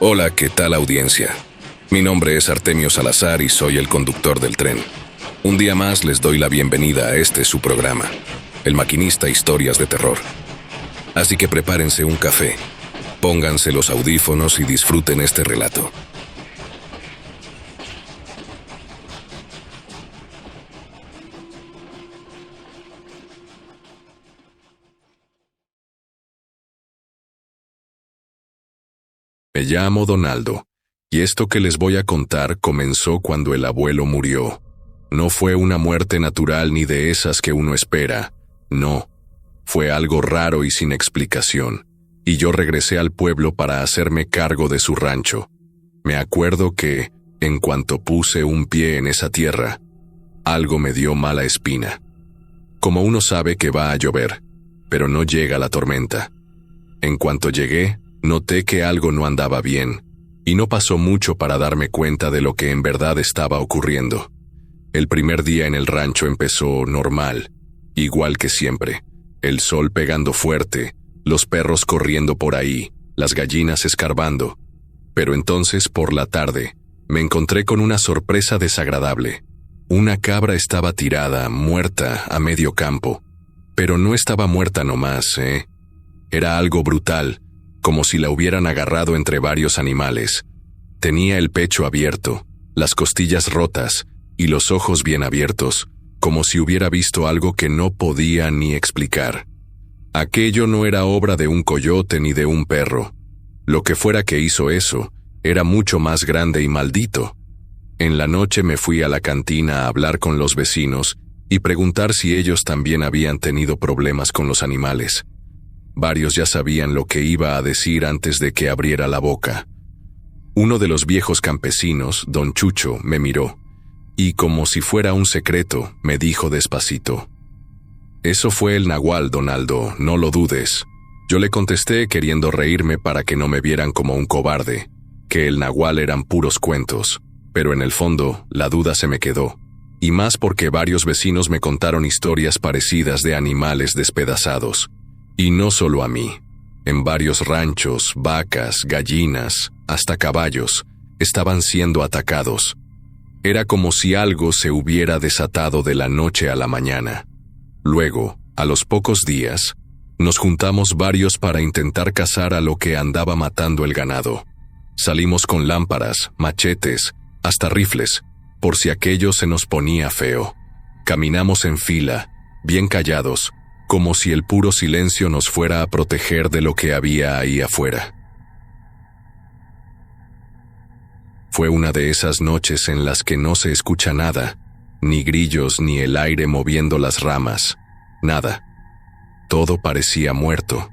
Hola, ¿qué tal audiencia? Mi nombre es Artemio Salazar y soy el conductor del tren. Un día más les doy la bienvenida a este su programa, El Maquinista Historias de Terror. Así que prepárense un café, pónganse los audífonos y disfruten este relato. Me llamo Donaldo, y esto que les voy a contar comenzó cuando el abuelo murió. No fue una muerte natural ni de esas que uno espera, no. Fue algo raro y sin explicación, y yo regresé al pueblo para hacerme cargo de su rancho. Me acuerdo que, en cuanto puse un pie en esa tierra, algo me dio mala espina. Como uno sabe que va a llover, pero no llega la tormenta. En cuanto llegué, noté que algo no andaba bien, y no pasó mucho para darme cuenta de lo que en verdad estaba ocurriendo. El primer día en el rancho empezó normal, igual que siempre. El sol pegando fuerte, los perros corriendo por ahí, las gallinas escarbando. Pero entonces, por la tarde, me encontré con una sorpresa desagradable. Una cabra estaba tirada, muerta, a medio campo. Pero no estaba muerta nomás, ¿eh? Era algo brutal, como si la hubieran agarrado entre varios animales. Tenía el pecho abierto, las costillas rotas y los ojos bien abiertos, como si hubiera visto algo que no podía ni explicar. Aquello no era obra de un coyote ni de un perro. Lo que fuera que hizo eso, era mucho más grande y maldito. En la noche me fui a la cantina a hablar con los vecinos y preguntar si ellos también habían tenido problemas con los animales. Varios ya sabían lo que iba a decir antes de que abriera la boca. Uno de los viejos campesinos, don Chucho, me miró, y como si fuera un secreto, me dijo despacito: «Eso fue el nahual, Donaldo, no lo dudes». Yo le contesté queriendo reírme para que no me vieran como un cobarde, que el nahual eran puros cuentos, pero en el fondo la duda se me quedó, y más porque varios vecinos me contaron historias parecidas de animales despedazados. Y no solo a mí. En varios ranchos, vacas, gallinas, hasta caballos, estaban siendo atacados. Era como si algo se hubiera desatado de la noche a la mañana. Luego, a los pocos días, nos juntamos varios para intentar cazar a lo que andaba matando el ganado. Salimos con lámparas, machetes, hasta rifles, por si aquello se nos ponía feo. Caminamos en fila, bien callados, como si el puro silencio nos fuera a proteger de lo que había ahí afuera. Fue una de esas noches en las que no se escucha nada, ni grillos ni el aire moviendo las ramas, nada. Todo parecía muerto.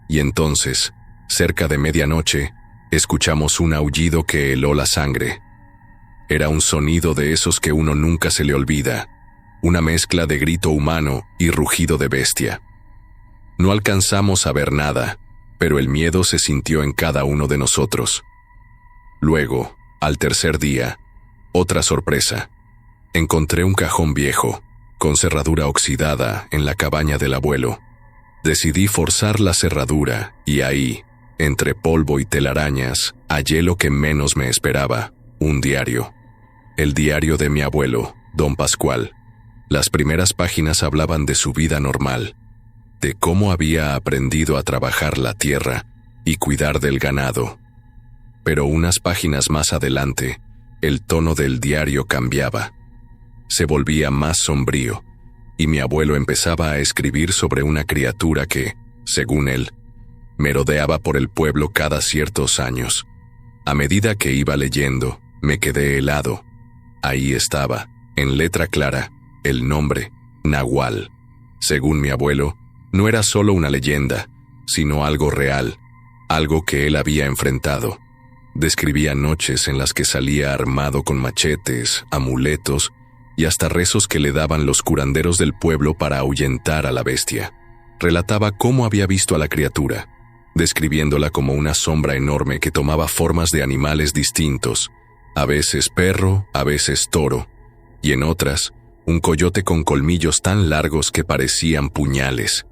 Y entonces, cerca de medianoche, escuchamos un aullido que heló la sangre. Era un sonido de esos que uno nunca se le olvida, una mezcla de grito humano y rugido de bestia. No alcanzamos a ver nada, pero el miedo se sintió en cada uno de nosotros. Luego, al tercer día, otra sorpresa. Encontré un cajón viejo, con cerradura oxidada, en la cabaña del abuelo. Decidí forzar la cerradura y ahí, entre polvo y telarañas, hallé lo que menos me esperaba, un diario. El diario de mi abuelo, don Pascual. Las primeras páginas hablaban de su vida normal, de cómo había aprendido a trabajar la tierra y cuidar del ganado. Pero unas páginas más adelante, el tono del diario cambiaba. Se volvía más sombrío, y mi abuelo empezaba a escribir sobre una criatura que, según él, merodeaba por el pueblo cada ciertos años. A medida que iba leyendo, me quedé helado. Ahí estaba, en letra clara, el nombre, Nahual. Según mi abuelo, no era solo una leyenda, sino algo real, algo que él había enfrentado. Describía noches en las que salía armado con machetes, amuletos y hasta rezos que le daban los curanderos del pueblo para ahuyentar a la bestia. Relataba cómo había visto a la criatura, describiéndola como una sombra enorme que tomaba formas de animales distintos, a veces perro, a veces toro, y en otras, un coyote con colmillos tan largos que parecían puñales.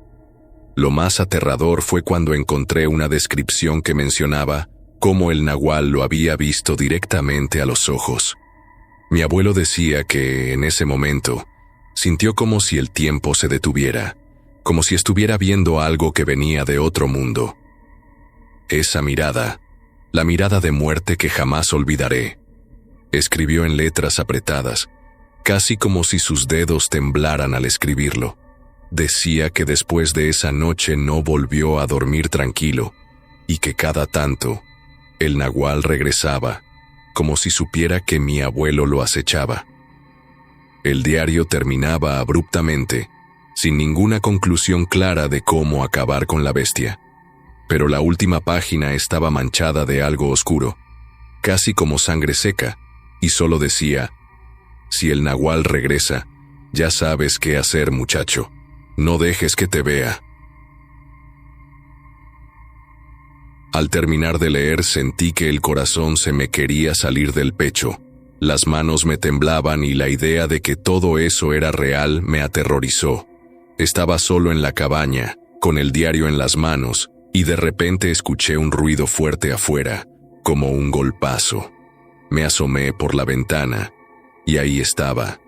Lo más aterrador fue cuando encontré una descripción que mencionaba cómo el nahual lo había visto directamente a los ojos. Mi abuelo decía que, en ese momento, sintió como si el tiempo se detuviera, como si estuviera viendo algo que venía de otro mundo. Esa mirada, la mirada de muerte que jamás olvidaré, escribió en letras apretadas, casi como si sus dedos temblaran al escribirlo. Decía que después de esa noche no volvió a dormir tranquilo y que cada tanto el nahual regresaba, como si supiera que mi abuelo lo acechaba. El diario terminaba abruptamente, sin ninguna conclusión clara de cómo acabar con la bestia, pero la última página estaba manchada de algo oscuro, casi como sangre seca, y solo decía: si el nahual regresa, ya sabes qué hacer, muchacho. No dejes que te vea. Al terminar de leer sentí que el corazón se me quería salir del pecho. Las manos me temblaban y la idea de que todo eso era real me aterrorizó. Estaba solo en la cabaña, con el diario en las manos, y de repente escuché un ruido fuerte afuera, como un golpazo. Me asomé por la ventana, y ahí estaba,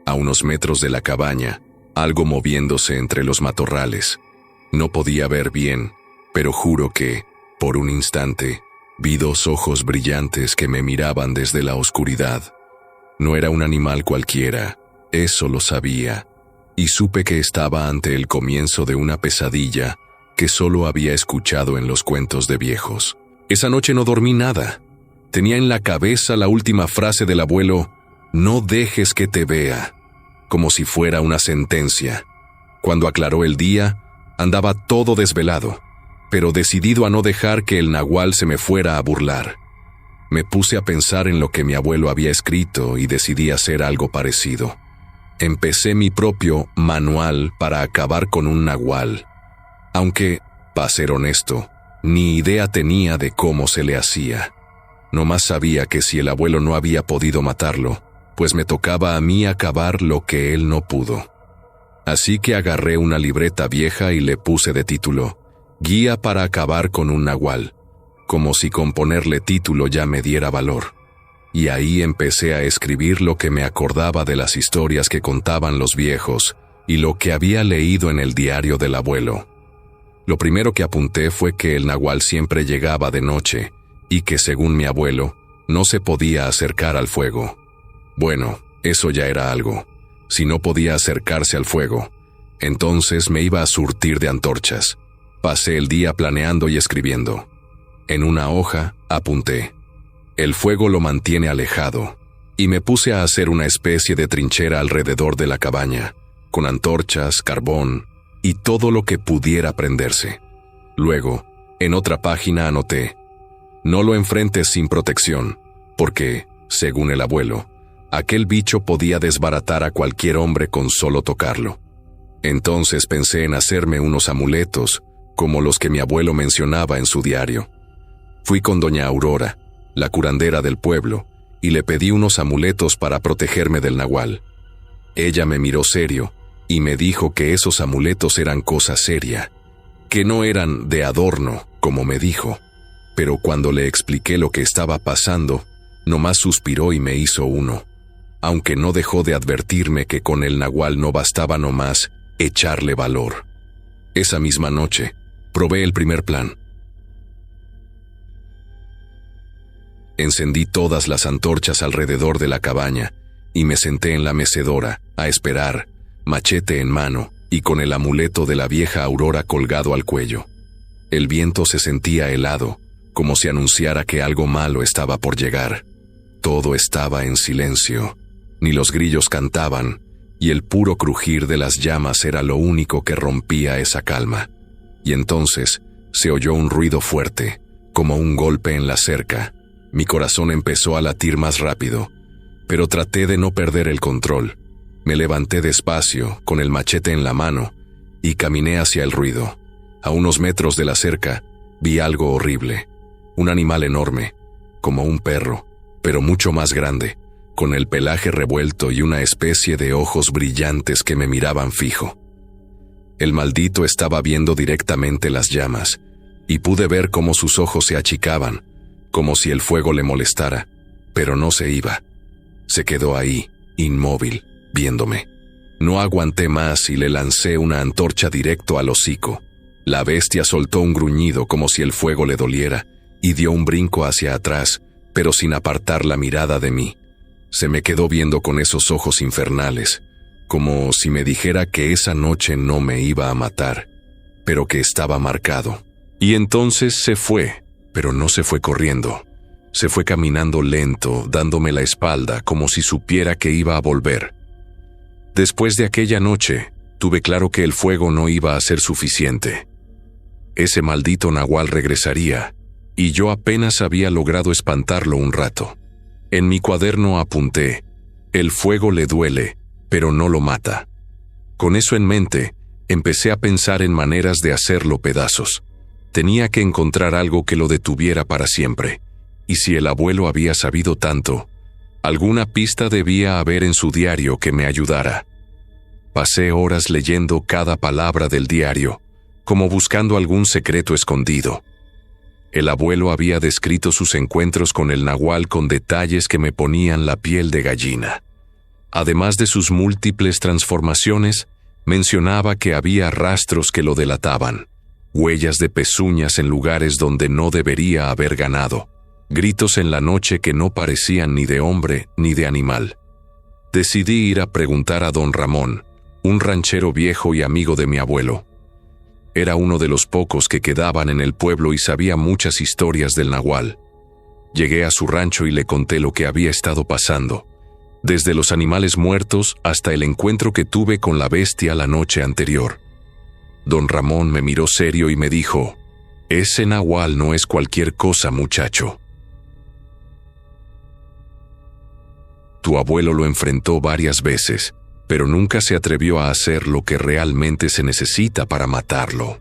a unos metros de la cabaña, algo moviéndose entre los matorrales. No podía ver bien, pero juro que, por un instante, vi dos ojos brillantes que me miraban desde la oscuridad. No era un animal cualquiera, eso lo sabía, y supe que estaba ante el comienzo de una pesadilla que solo había escuchado en los cuentos de viejos. Esa noche no dormí nada. Tenía en la cabeza la última frase del abuelo: no dejes que te vea, como si fuera una sentencia. Cuando aclaró el día, andaba todo desvelado, pero decidido a no dejar que el nahual se me fuera a burlar. Me puse a pensar en lo que mi abuelo había escrito y decidí hacer algo parecido. Empecé mi propio manual para acabar con un nahual, aunque, para ser honesto, ni idea tenía de cómo se le hacía. Nomás sabía que si el abuelo no había podido matarlo, pues me tocaba a mí acabar lo que él no pudo. Así que agarré una libreta vieja y le puse de título: Guía para acabar con un nahual, como si con ponerle título ya me diera valor. Y ahí empecé a escribir lo que me acordaba de las historias que contaban los viejos y lo que había leído en el diario del abuelo. Lo primero que apunté fue que el nahual siempre llegaba de noche y que, según mi abuelo, no se podía acercar al fuego. Bueno, eso ya era algo. Si no podía acercarse al fuego, entonces me iba a surtir de antorchas. Pasé el día planeando y escribiendo. En una hoja apunté: el fuego lo mantiene alejado, y me puse a hacer una especie de trinchera alrededor de la cabaña, con antorchas, carbón y todo lo que pudiera prenderse. Luego, en otra página anoté: no lo enfrentes sin protección, porque, según el abuelo, aquel bicho podía desbaratar a cualquier hombre con solo tocarlo. Entonces pensé en hacerme unos amuletos, como los que mi abuelo mencionaba en su diario. Fui con doña Aurora, la curandera del pueblo, y le pedí unos amuletos para protegerme del nahual. Ella me miró serio y me dijo que esos amuletos eran cosa seria, que no eran de adorno, como me dijo. Pero cuando le expliqué lo que estaba pasando, nomás suspiró y me hizo uno, aunque no dejó de advertirme que con el nahual no bastaba nomás echarle valor. Esa misma noche, probé el primer plan. Encendí todas las antorchas alrededor de la cabaña y me senté en la mecedora a esperar, machete en mano y con el amuleto de la vieja Aurora colgado al cuello. El viento se sentía helado, como si anunciara que algo malo estaba por llegar. Todo estaba en silencio, ni los grillos cantaban, y el puro crujir de las llamas era lo único que rompía esa calma. Y entonces se oyó un ruido fuerte, como un golpe en la cerca. Mi corazón empezó a latir más rápido, pero traté de no perder el control. Me levanté despacio, con el machete en la mano, y caminé hacia el ruido. A unos metros de la cerca, vi algo horrible. Un animal enorme, como un perro, pero mucho más grande, con el pelaje revuelto y una especie de ojos brillantes que me miraban fijo. El maldito estaba viendo directamente las llamas, y pude ver cómo sus ojos se achicaban, como si el fuego le molestara, pero no se iba. Se quedó ahí, inmóvil, viéndome. No aguanté más y le lancé una antorcha directo al hocico. La bestia soltó un gruñido como si el fuego le doliera y dio un brinco hacia atrás, pero sin apartar la mirada de mí. Se me quedó viendo con esos ojos infernales, como si me dijera que esa noche no me iba a matar, pero que estaba marcado. Y entonces se fue, pero no se fue corriendo. Se fue caminando lento, dándome la espalda como si supiera que iba a volver. Después de aquella noche, tuve claro que el fuego no iba a ser suficiente. Ese maldito nahual regresaría, y yo apenas había logrado espantarlo un rato. En mi cuaderno apunté: el fuego le duele, pero no lo mata. Con eso en mente, empecé a pensar en maneras de hacerlo pedazos. Tenía que encontrar algo que lo detuviera para siempre, y si el abuelo había sabido tanto, alguna pista debía haber en su diario que me ayudara. Pasé horas leyendo cada palabra del diario, como buscando algún secreto escondido. El abuelo había descrito sus encuentros con el nahual con detalles que me ponían la piel de gallina. Además de sus múltiples transformaciones, mencionaba que había rastros que lo delataban, huellas de pezuñas en lugares donde no debería haber ganado, gritos en la noche que no parecían ni de hombre ni de animal. Decidí ir a preguntar a don Ramón, un ranchero viejo y amigo de mi abuelo. Era uno de los pocos que quedaban en el pueblo y sabía muchas historias del nahual. Llegué a su rancho y le conté lo que había estado pasando, desde los animales muertos hasta el encuentro que tuve con la bestia la noche anterior. Don Ramón me miró serio y me dijo: «Ese nahual no es cualquier cosa, muchacho. Tu abuelo lo enfrentó varias veces, pero nunca se atrevió a hacer lo que realmente se necesita para matarlo».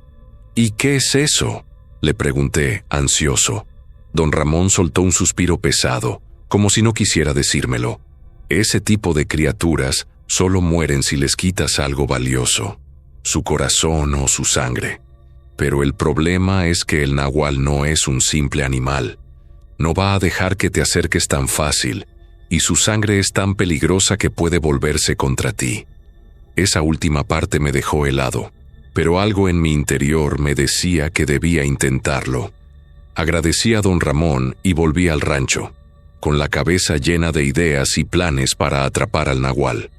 «¿Y qué es eso?», le pregunté, ansioso. Don Ramón soltó un suspiro pesado, como si no quisiera decírmelo. «Ese tipo de criaturas solo mueren si les quitas algo valioso, su corazón o su sangre. Pero el problema es que el nahual no es un simple animal. No va a dejar que te acerques tan fácil, y su sangre es tan peligrosa que puede volverse contra ti». Esa última parte me dejó helado, pero algo en mi interior me decía que debía intentarlo. Agradecí a don Ramón y volví al rancho, con la cabeza llena de ideas y planes para atrapar al nahual.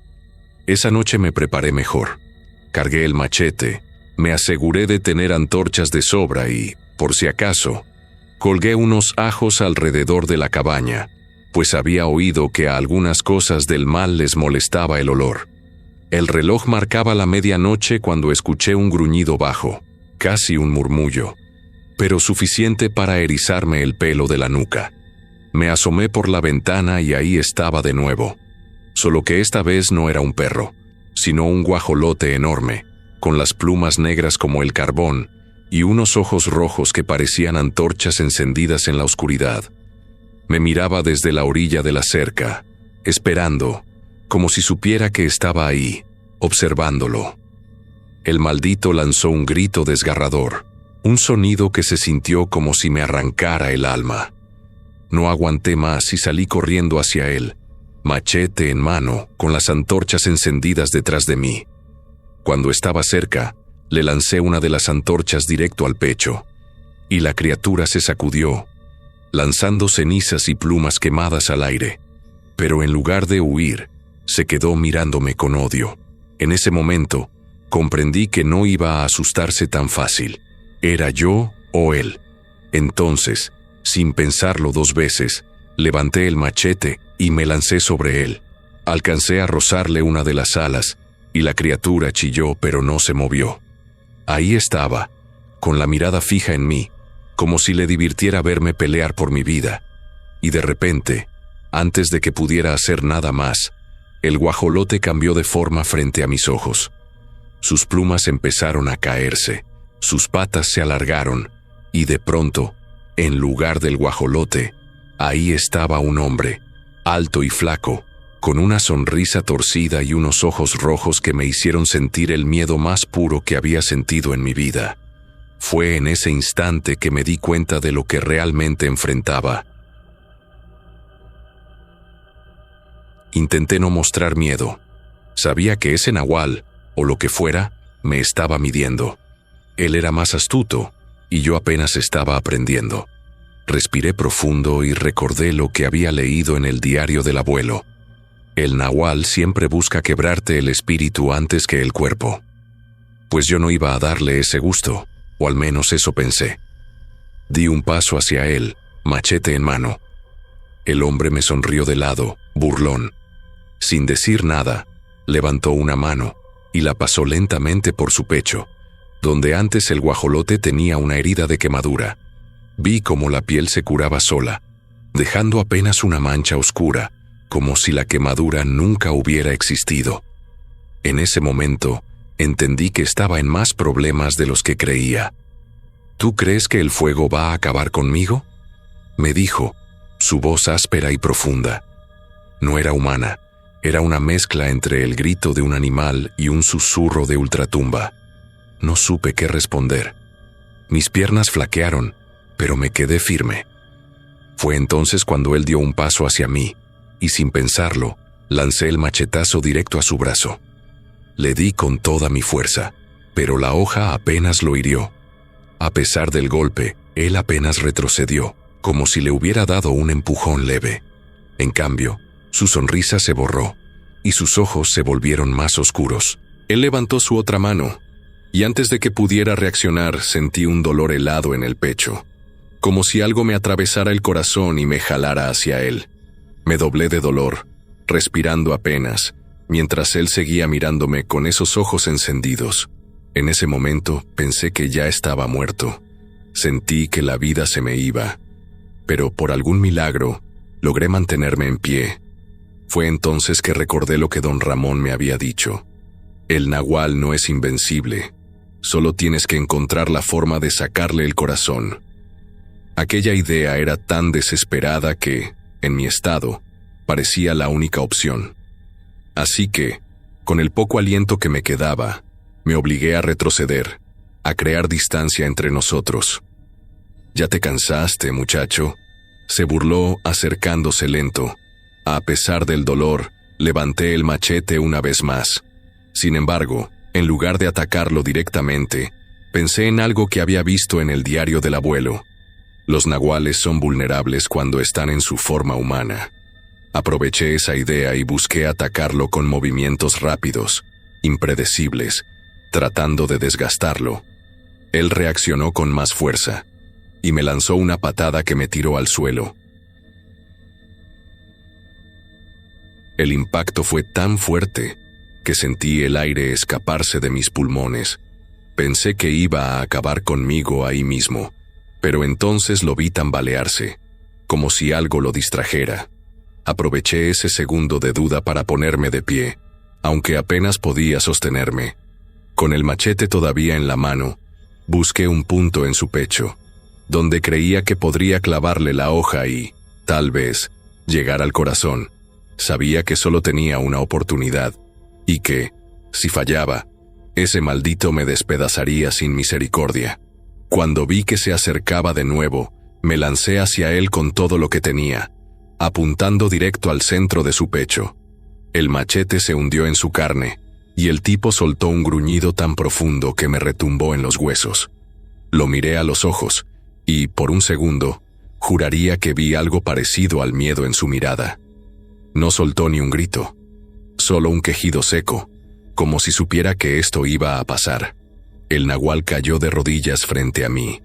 Esa noche me preparé mejor. Cargué el machete, me aseguré de tener antorchas de sobra y, por si acaso, colgué unos ajos alrededor de la cabaña, pues había oído que a algunas cosas del mal les molestaba el olor. El reloj marcaba la medianoche cuando escuché un gruñido bajo, casi un murmullo, pero suficiente para erizarme el pelo de la nuca. Me asomé por la ventana y ahí estaba de nuevo, solo que esta vez no era un perro, sino un guajolote enorme, con las plumas negras como el carbón y unos ojos rojos que parecían antorchas encendidas en la oscuridad. Me miraba desde la orilla de la cerca, esperando, como si supiera que estaba ahí, observándolo. El maldito lanzó un grito desgarrador, un sonido que se sintió como si me arrancara el alma. No aguanté más y salí corriendo hacia él, machete en mano, con las antorchas encendidas detrás de mí. Cuando estaba cerca, le lancé una de las antorchas directo al pecho, y la criatura se sacudió, lanzando cenizas y plumas quemadas al aire, pero en lugar de huir, se quedó mirándome con odio. En ese momento, comprendí que no iba a asustarse tan fácil. Era yo o él. Entonces, sin pensarlo dos veces, levanté el machete y me lancé sobre él. Alcancé a rozarle una de las alas, y la criatura chilló pero no se movió. Ahí estaba, con la mirada fija en mí, como si le divirtiera verme pelear por mi vida. Y de repente, antes de que pudiera hacer nada más, el guajolote cambió de forma frente a mis ojos. Sus plumas empezaron a caerse, sus patas se alargaron, y de pronto, en lugar del guajolote, ahí estaba un hombre, alto y flaco, con una sonrisa torcida y unos ojos rojos que me hicieron sentir el miedo más puro que había sentido en mi vida. Fue en ese instante que me di cuenta de lo que realmente enfrentaba. Intenté no mostrar miedo. Sabía que ese nahual, o lo que fuera, me estaba midiendo. Él era más astuto, y yo apenas estaba aprendiendo. Respiré profundo y recordé lo que había leído en el diario del abuelo. El nahual siempre busca quebrarte el espíritu antes que el cuerpo. Pues yo no iba a darle ese gusto, o al menos eso pensé. Di un paso hacia él, machete en mano. El hombre me sonrió de lado, burlón. Sin decir nada, levantó una mano y la pasó lentamente por su pecho, donde antes el guajolote tenía una herida de quemadura. Vi cómo la piel se curaba sola, dejando apenas una mancha oscura, como si la quemadura nunca hubiera existido. En ese momento, entendí que estaba en más problemas de los que creía. ¿Tú crees que el fuego va a acabar conmigo?, me dijo, su voz áspera y profunda. No era humana, era una mezcla entre el grito de un animal y un susurro de ultratumba. No supe qué responder. Mis piernas flaquearon, pero me quedé firme. Fue entonces cuando él dio un paso hacia mí, y sin pensarlo, lancé el machetazo directo a su brazo. Le di con toda mi fuerza, pero la hoja apenas lo hirió. A pesar del golpe, él apenas retrocedió, como si le hubiera dado un empujón leve. En cambio, su sonrisa se borró, y sus ojos se volvieron más oscuros. Él levantó su otra mano, y antes de que pudiera reaccionar sentí un dolor helado en el pecho, como si algo me atravesara el corazón y me jalara hacia él. Me doblé de dolor, respirando apenas, mientras él seguía mirándome con esos ojos encendidos. En ese momento pensé que ya estaba muerto. Sentí que la vida se me iba, pero por algún milagro logré mantenerme en pie. Fue entonces que recordé lo que don Ramón me había dicho. El nahual no es invencible, solo tienes que encontrar la forma de sacarle el corazón. Aquella idea era tan desesperada que, en mi estado, parecía la única opción. Así que, con el poco aliento que me quedaba, me obligué a retroceder, a crear distancia entre nosotros. «¿Ya te cansaste, muchacho?», se burló acercándose lento. A pesar del dolor, levanté el machete una vez más. Sin embargo, en lugar de atacarlo directamente, pensé en algo que había visto en el diario del abuelo. Los nahuales son vulnerables cuando están en su forma humana. Aproveché esa idea y busqué atacarlo con movimientos rápidos, impredecibles, tratando de desgastarlo. Él reaccionó con más fuerza, y me lanzó una patada que me tiró al suelo. El impacto fue tan fuerte que sentí el aire escaparse de mis pulmones. Pensé que iba a acabar conmigo ahí mismo, pero entonces lo vi tambalearse, como si algo lo distrajera. Aproveché ese segundo de duda para ponerme de pie, aunque apenas podía sostenerme. Con el machete todavía en la mano, busqué un punto en su pecho, donde creía que podría clavarle la hoja y, tal vez, llegar al corazón. Sabía que solo tenía una oportunidad, y que, si fallaba, ese maldito me despedazaría sin misericordia. Cuando vi que se acercaba de nuevo, me lancé hacia él con todo lo que tenía, apuntando directo al centro de su pecho. El machete se hundió en su carne, y el tipo soltó un gruñido tan profundo que me retumbó en los huesos. Lo miré a los ojos, y, por un segundo, juraría que vi algo parecido al miedo en su mirada. No soltó ni un grito, solo un quejido seco, como si supiera que esto iba a pasar. El nahual cayó de rodillas frente a mí.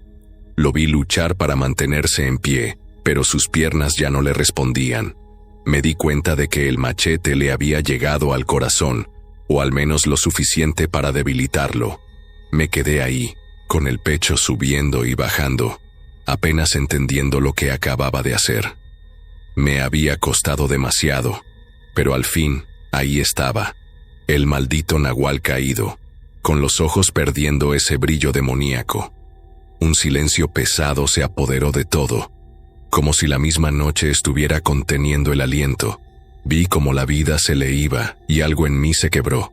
Lo vi luchar para mantenerse en pie, pero sus piernas ya no le respondían. Me di cuenta de que el machete le había llegado al corazón, o al menos lo suficiente para debilitarlo. Me quedé ahí, con el pecho subiendo y bajando, apenas entendiendo lo que acababa de hacer. Me había costado demasiado, pero al fin, ahí estaba, el maldito nahual caído, con los ojos perdiendo ese brillo demoníaco. Un silencio pesado se apoderó de todo, como si la misma noche estuviera conteniendo el aliento. Vi como la vida se le iba y algo en mí se quebró.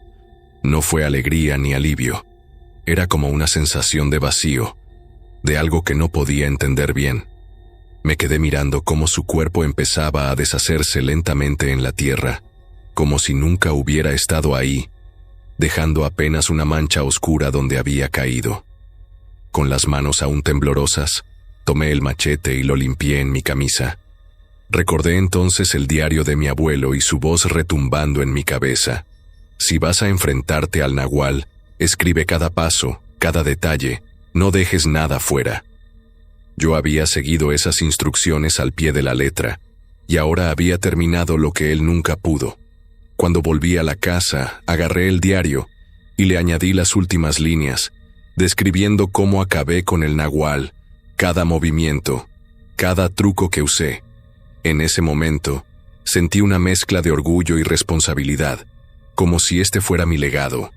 No fue alegría ni alivio. Era como una sensación de vacío, de algo que no podía entender bien. Me quedé mirando cómo su cuerpo empezaba a deshacerse lentamente en la tierra, como si nunca hubiera estado ahí, dejando apenas una mancha oscura donde había caído. Con las manos aún temblorosas, tomé el machete y lo limpié en mi camisa. Recordé entonces el diario de mi abuelo y su voz retumbando en mi cabeza. Si vas a enfrentarte al nahual, escribe cada paso, cada detalle, no dejes nada fuera. Yo había seguido esas instrucciones al pie de la letra, y ahora había terminado lo que él nunca pudo. Cuando volví a la casa, agarré el diario y le añadí las últimas líneas, describiendo cómo acabé con el nahual, cada movimiento, cada truco que usé. En ese momento, sentí una mezcla de orgullo y responsabilidad, como si este fuera mi legado,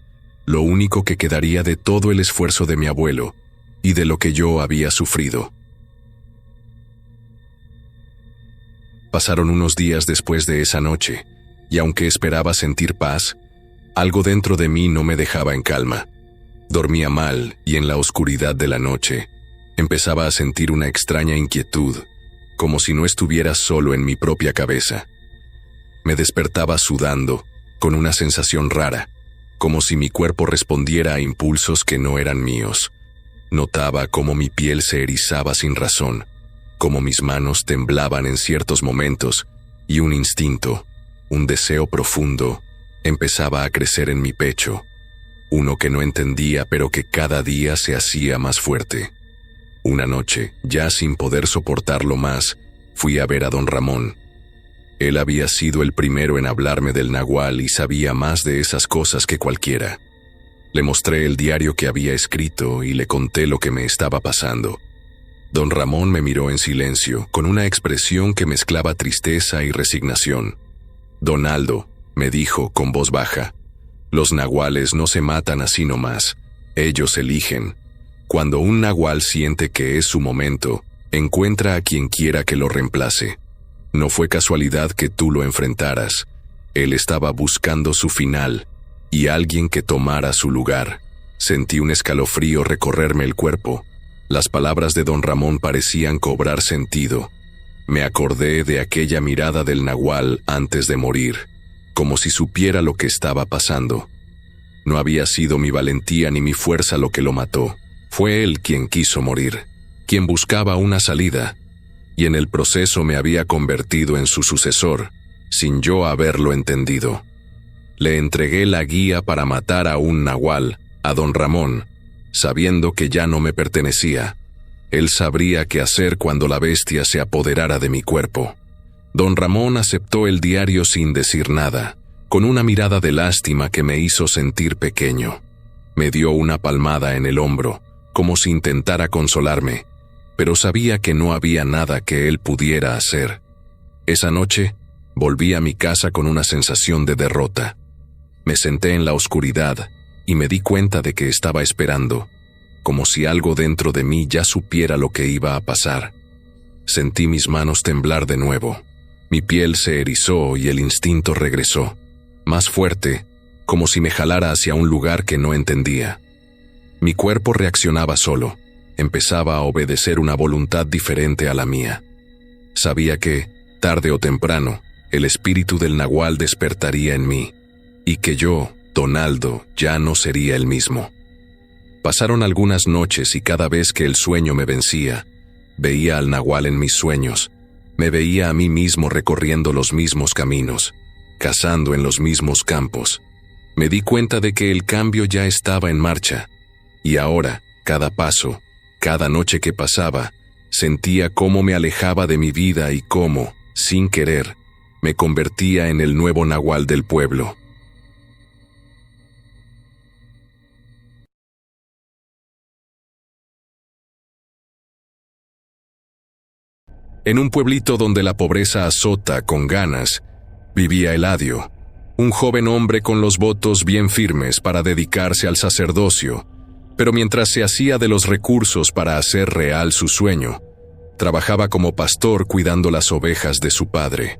lo único que quedaría de todo el esfuerzo de mi abuelo y de lo que yo había sufrido. Pasaron unos días después de esa noche, y aunque esperaba sentir paz, algo dentro de mí no me dejaba en calma. Dormía mal y en la oscuridad de la noche empezaba a sentir una extraña inquietud, como si no estuviera solo en mi propia cabeza. Me despertaba sudando, con una sensación rara, como si mi cuerpo respondiera a impulsos que no eran míos. Notaba cómo mi piel se erizaba sin razón, cómo mis manos temblaban en ciertos momentos, y un instinto, un deseo profundo, empezaba a crecer en mi pecho, uno que no entendía pero que cada día se hacía más fuerte. Una noche, ya sin poder soportarlo más, fui a ver a don Ramón. Él había sido el primero en hablarme del nahual y sabía más de esas cosas que cualquiera. Le mostré el diario que había escrito y le conté lo que me estaba pasando. Don Ramón me miró en silencio, con una expresión que mezclaba tristeza y resignación. «Don Aldo», me dijo con voz baja, «los nahuales no se matan así nomás, ellos eligen. Cuando un nahual siente que es su momento, encuentra a quien quiera que lo reemplace. No fue casualidad que tú lo enfrentaras. Él estaba buscando su final, y alguien que tomara su lugar». Sentí un escalofrío recorrerme el cuerpo. Las palabras de don Ramón parecían cobrar sentido. Me acordé de aquella mirada del nahual antes de morir, como si supiera lo que estaba pasando. No había sido mi valentía ni mi fuerza lo que lo mató. Fue él quien quiso morir, quien buscaba una salida, y en el proceso me había convertido en su sucesor, sin yo haberlo entendido. Le entregué la guía para matar a un nahual, a don Ramón, sabiendo que ya no me pertenecía. Él sabría qué hacer cuando la bestia se apoderara de mi cuerpo. Don Ramón aceptó el diario sin decir nada, con una mirada de lástima que me hizo sentir pequeño. Me dio una palmada en el hombro, como si intentara consolarme, pero sabía que no había nada que él pudiera hacer. Esa noche, volví a mi casa con una sensación de derrota. Me senté en la oscuridad y me di cuenta de que estaba esperando, como si algo dentro de mí ya supiera lo que iba a pasar. Sentí mis manos temblar de nuevo. Mi piel se erizó y el instinto regresó, más fuerte, como si me jalara hacia un lugar que no entendía. Mi cuerpo reaccionaba solo, empezaba a obedecer una voluntad diferente a la mía. Sabía que, tarde o temprano, el espíritu del nahual despertaría en mí, y que yo, don Aldo, ya no sería el mismo. Pasaron algunas noches y cada vez que el sueño me vencía, veía al nahual en mis sueños, me veía a mí mismo recorriendo los mismos caminos, cazando en los mismos campos. Me di cuenta de que el cambio ya estaba en marcha, y ahora, cada paso, cada noche que pasaba, sentía cómo me alejaba de mi vida y cómo, sin querer, me convertía en el nuevo nahual del pueblo. En un pueblito donde la pobreza azota con ganas, vivía Eladio, un joven hombre con los votos bien firmes para dedicarse al sacerdocio, pero mientras se hacía de los recursos para hacer real su sueño, trabajaba como pastor cuidando las ovejas de su padre.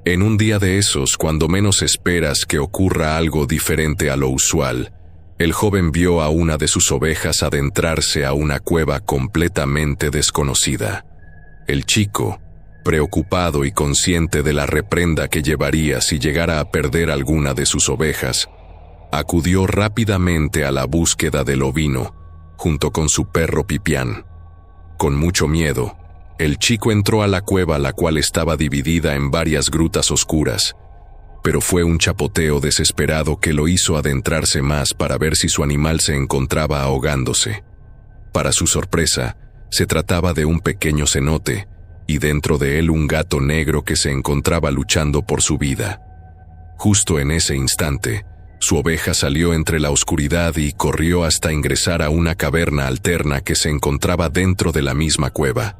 En un día de esos, cuando menos esperas que ocurra algo diferente a lo usual, el joven vio a una de sus ovejas adentrarse a una cueva completamente desconocida. El chico, preocupado y consciente de la reprenda que llevaría si llegara a perder alguna de sus ovejas, acudió rápidamente a la búsqueda del ovino, junto con su perro Pipián. Con mucho miedo, el chico entró a la cueva, la cual estaba dividida en varias grutas oscuras, pero fue un chapoteo desesperado que lo hizo adentrarse más para ver si su animal se encontraba ahogándose. Para su sorpresa, se trataba de un pequeño cenote, y dentro de él un gato negro que se encontraba luchando por su vida. Justo en ese instante, su oveja salió entre la oscuridad y corrió hasta ingresar a una caverna alterna que se encontraba dentro de la misma cueva.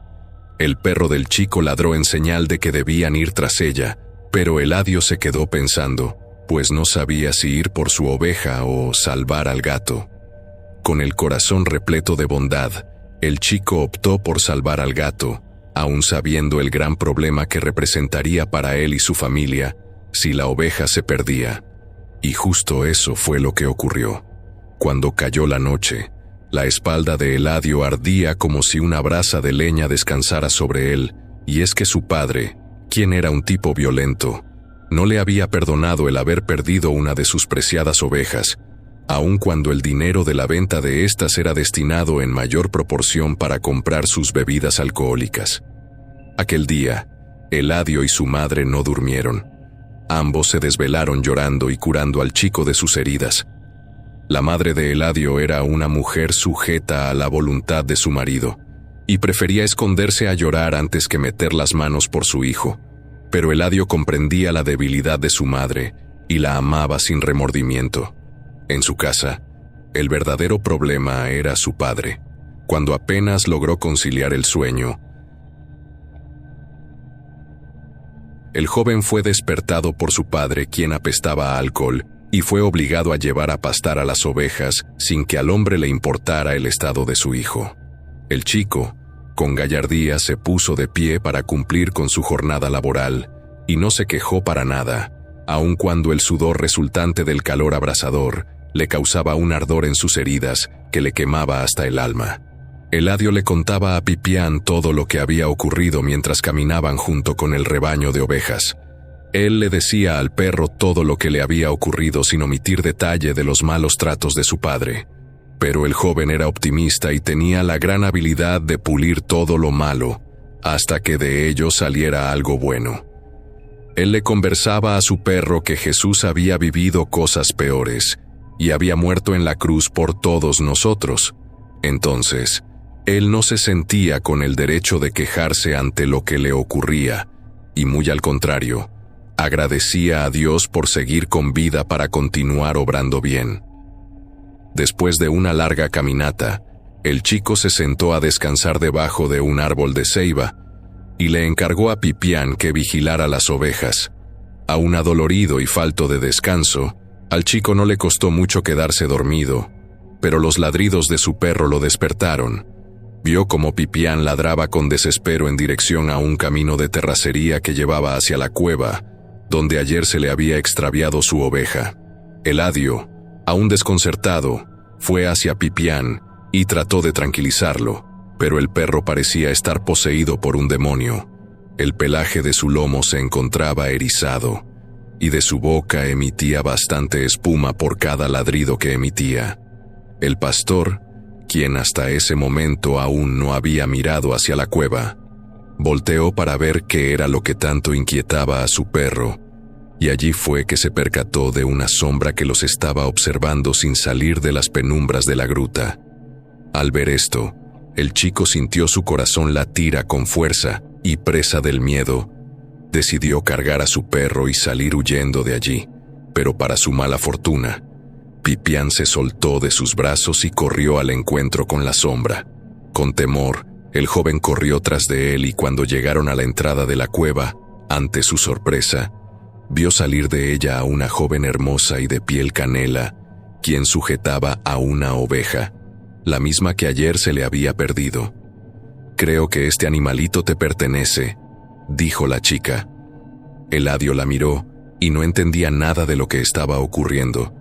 El perro del chico ladró en señal de que debían ir tras ella, pero Eladio se quedó pensando, pues no sabía si ir por su oveja o salvar al gato. Con el corazón repleto de bondad, el chico optó por salvar al gato, aun sabiendo el gran problema que representaría para él y su familia si la oveja se perdía. Y justo eso fue lo que ocurrió. Cuando cayó la noche, la espalda de Eladio ardía como si una brasa de leña descansara sobre él, y es que su padre, quien era un tipo violento, no le había perdonado el haber perdido una de sus preciadas ovejas, aun cuando el dinero de la venta de estas era destinado en mayor proporción para comprar sus bebidas alcohólicas. Aquel día, Eladio y su madre no durmieron. Ambos se desvelaron llorando y curando al chico de sus heridas. La madre de Eladio era una mujer sujeta a la voluntad de su marido, y prefería esconderse a llorar antes que meter las manos por su hijo. Pero Eladio comprendía la debilidad de su madre y la amaba sin remordimiento. En su casa, el verdadero problema era su padre. Cuando apenas logró conciliar el sueño, el joven fue despertado por su padre, quien apestaba a alcohol, y fue obligado a llevar a pastar a las ovejas sin que al hombre le importara el estado de su hijo. El chico, con gallardía, se puso de pie para cumplir con su jornada laboral, y no se quejó para nada, aun cuando el sudor resultante del calor abrasador le causaba un ardor en sus heridas que le quemaba hasta el alma. Eladio le contaba a Pipián todo lo que había ocurrido mientras caminaban junto con el rebaño de ovejas. Él le decía al perro todo lo que le había ocurrido sin omitir detalle de los malos tratos de su padre. Pero el joven era optimista y tenía la gran habilidad de pulir todo lo malo, hasta que de ello saliera algo bueno. Él le conversaba a su perro que Jesús había vivido cosas peores, y había muerto en la cruz por todos nosotros. Entonces, él no se sentía con el derecho de quejarse ante lo que le ocurría, y muy al contrario, agradecía a Dios por seguir con vida para continuar obrando bien. Después de una larga caminata, el chico se sentó a descansar debajo de un árbol de ceiba, y le encargó a Pipián que vigilara las ovejas. Aún adolorido y falto de descanso, al chico no le costó mucho quedarse dormido, pero los ladridos de su perro lo despertaron. Vio cómo Pipián ladraba con desespero en dirección a un camino de terracería que llevaba hacia la cueva, donde ayer se le había extraviado su oveja. Eladio, aún desconcertado, fue hacia Pipián y trató de tranquilizarlo, pero el perro parecía estar poseído por un demonio. El pelaje de su lomo se encontraba erizado, y de su boca emitía bastante espuma por cada ladrido que emitía. El pastor, quien hasta ese momento aún no había mirado hacia la cueva, volteó para ver qué era lo que tanto inquietaba a su perro, y allí fue que se percató de una sombra que los estaba observando sin salir de las penumbras de la gruta. Al ver esto, el chico sintió su corazón latir con fuerza y, presa del miedo, decidió cargar a su perro y salir huyendo de allí, pero para su mala fortuna, Pipián se soltó de sus brazos y corrió al encuentro con la sombra. Con temor, el joven corrió tras de él y cuando llegaron a la entrada de la cueva, ante su sorpresa, vio salir de ella a una joven hermosa y de piel canela, quien sujetaba a una oveja, la misma que ayer se le había perdido. «Creo que este animalito te pertenece», dijo la chica. Eladio la miró y no entendía nada de lo que estaba ocurriendo.